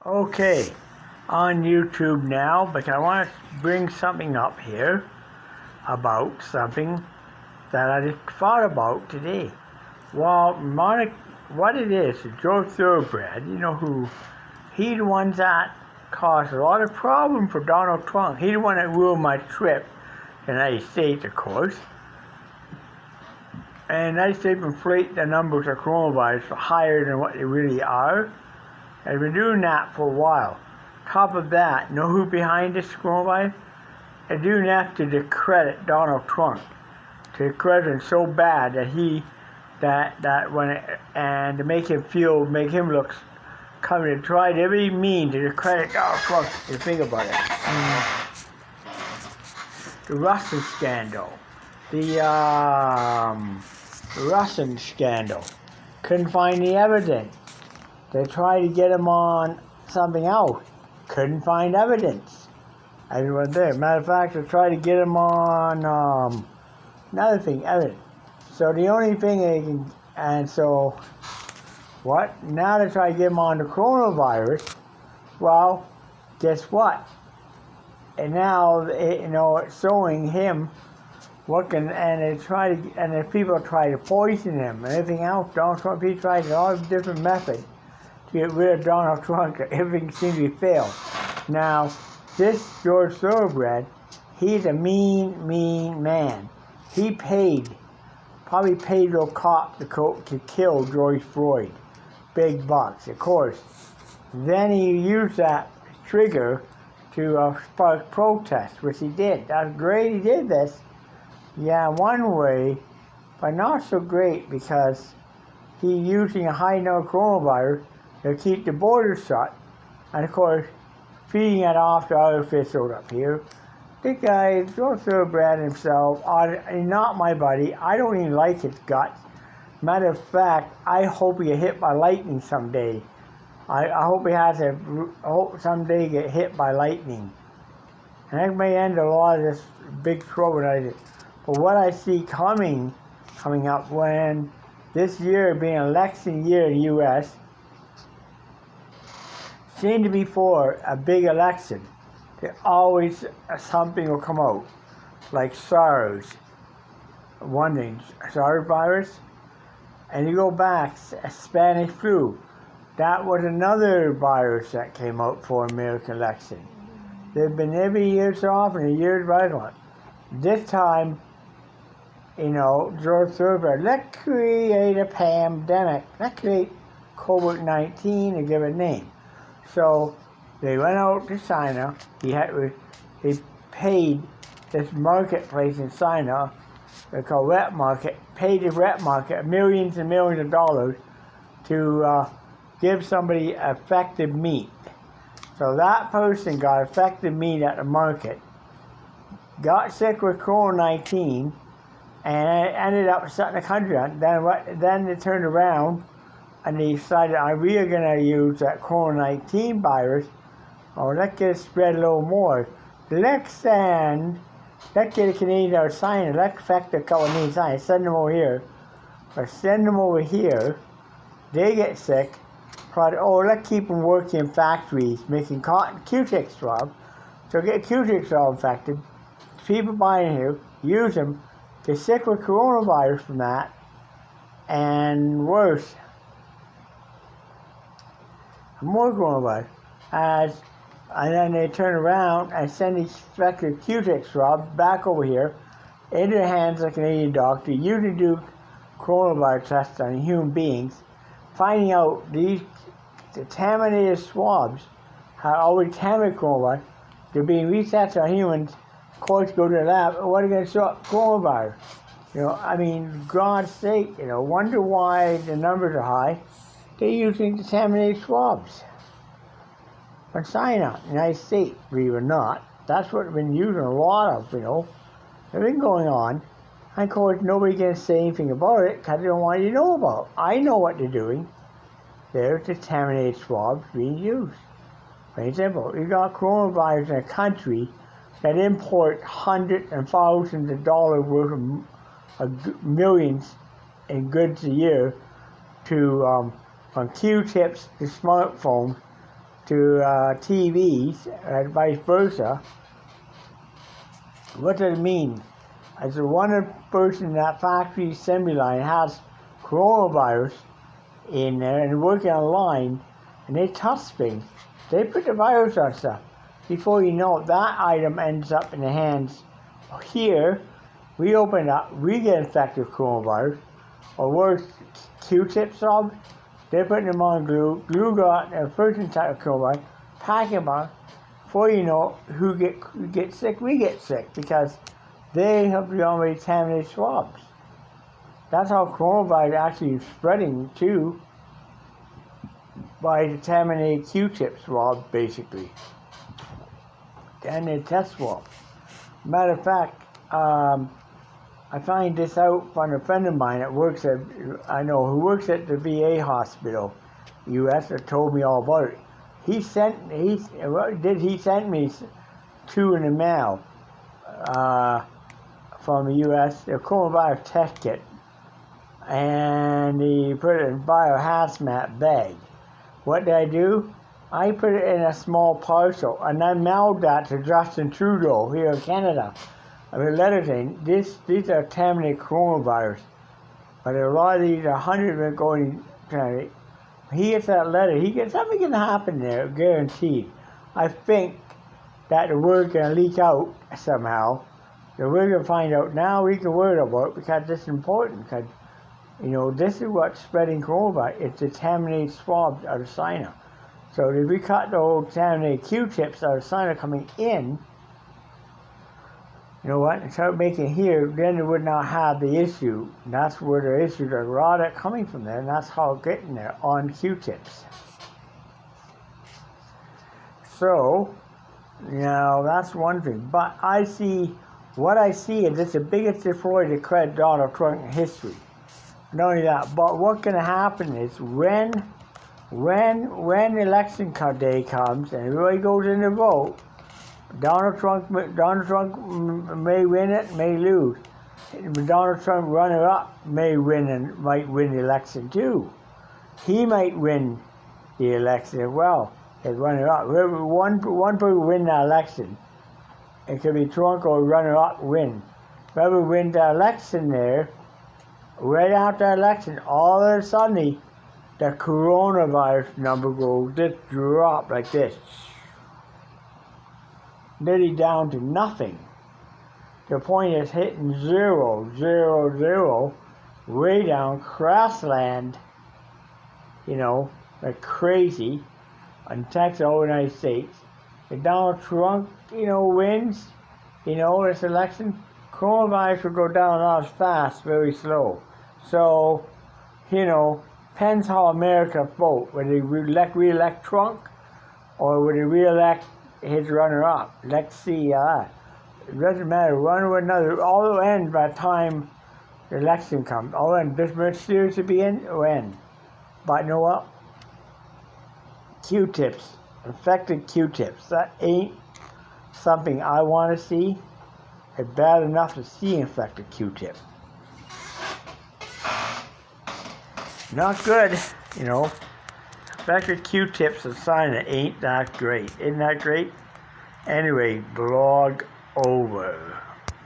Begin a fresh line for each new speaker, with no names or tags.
Okay, on YouTube now, but I want to bring something up here about something that I just thought about today. Well, what it is, Joe Thoroughbred, he's the one that caused a lot of problem for Donald Trump. He's the one that ruined my trip to the United States, of course. And the United States inflate the numbers of coronavirus higher than what they really are. I've been doing that for a while. Top of that, know who behind this coronavirus? They're doing that to discredit Donald Trump. To discredit him so bad and to make him look, coming to try every means to discredit Donald Trump. You think about it. The Russian scandal. The Russian scandal. Couldn't find the evidence. They tried to get him on something else. Couldn't find evidence. Everyone there. Matter of fact, they tried to get him on another thing, evidence. So the only thing they can, and so what? Now they try to get him on the coronavirus. Well, guess what? And now it's showing him and people try to poison him and everything else. Donald Trump, he tried all different methods to get rid of Donald Trump. Everything seemed to fail. Now, this George Thoroughbred, he's a mean man. He probably paid a cop to kill George Floyd. Big bucks, of course. Then he used that trigger to spark protests, which he did. That's great he did this. Yeah, one way, but not so great because he's using a high number coronavirus to keep the borders shut, and of course, feeding it off to other officials up here. This guy, Joe Thoroughbred himself, not my buddy. I don't even like his guts. Matter of fact, I hope he get hit by lightning someday. I hope I hope someday get hit by lightning. And that may end a lot of this big trouble. But what I see coming up when this year being election year in the U.S., seemed to be for a big election. There always something will come out, like SARS, SARS virus, and you go back, Spanish flu. That was another virus that came out for American election. They've been every year so often, a year's right. This time, George Thoroughbred, let's create a pandemic. Let's create COVID-19 and give it a name. So they went out to China. He paid this marketplace in China, they call wet market, paid the wet market millions and millions of dollars to give somebody effective meat. So that person got effective meat at the market, got sick with COVID-19, and ended up shutting the country down. Then they turned around and they decided, we are going to use that COVID-19 virus. Let's get it spread a little more. Let's get a Canadian or China. Let's affect a couple of Canadian scientists. Send them over here. Or send them over here. They get sick. Let's keep them working in factories, making cotton Q-tip swab. So get Q-tip swab infected. People buying here, use them, get sick with coronavirus from that, and worse. More coronavirus. And then they turn around and send these infected Q-tip swabs back over here into the hands of a Canadian doctor, usually do coronavirus tests on human beings, finding out these contaminated swabs have already contaminated coronavirus. They're being retested on humans. Of course, go to the lab. What are they going to show up? Coronavirus. God's sake, wonder why the numbers are high. They're using contaminated swabs from China, United States, believe it or not. That's what they've been using a lot of, They've been going on. And of course, nobody can say anything about it because they don't want you to know about it. I know what they're doing. There's contaminated swabs being used. Very simple. You got coronavirus in a country that imports hundreds and thousands of dollars worth of millions in goods a year to from Q-tips to smartphones to TVs and vice versa. What does it mean? As one person in that factory assembly line has coronavirus in there and working online, and they touch things, they put the virus on stuff. Before you know it, that item ends up in the hands. Here, we open it up, we get infected with coronavirus, or worse, Q-tip swabs. They're putting them on glue. Glue got a first infected with coronavirus, pack them on. Before you know who gets sick, we get sick because they have been already contaminated swabs. That's how coronavirus actually is spreading too, by contaminated Q-tip swabs, basically. And the test swabs. Matter of fact, I find this out from a friend of mine that works at, who works at the VA hospital, U.S., that told me all about it. He sent me two in the mail from the U.S., the coronavirus test kit, and he put it in a biohazmat bag. What did I do? I put it in a small parcel, and I mailed that to Justin Trudeau here in Canada. I mean, letter saying, these are contaminated coronavirus, but a lot of these, 100 of them going contaminated. He gets that letter, something can happen there, guaranteed. I think that the word can leak out somehow. So we're going to find out now, we can worry about it because this is important, because, this is what's spreading coronavirus. It's contaminated swabs out of China. So if we cut the old contaminated Q-tips out of China coming in, you know what, and start making it here, then it would not have the issue. And that's where the issues are, a lot of it coming from there, and that's how it's getting there, on Q-tips. So, that's one thing. But what I see is it's the biggest destroyer to credit Donald Trump in history. Not only that, but what's going to happen is when election day comes and everybody goes in to vote, Donald Trump may win it, may lose. Donald Trump runner-up may win and might win the election too. He might win the election as well as runner-up. One person win the election, it could be Trump or runner-up win. Whoever wins the election there, right after the election, all of a sudden the coronavirus number goes just drop like this. Nearly down to nothing. The point is hitting 0, 0, 0, way down, crash land, like crazy, on Texas, the United States. If Donald Trump, wins, this election, coronavirus will go down not as fast, very slow. So, depends how America vote, whether they re-elect Trump or whether they re-elect his runner-up. Let's see. It doesn't matter, one or another. All will end by the time the election comes. All end. This much serious to be in, will end. But you know what? Q-tips, infected Q-tips. That ain't something I want to see. It's bad enough to see infected Q-tip. Not good, Infected Q-tips a sign that ain't that great. Isn't that great? Anyway, blog over.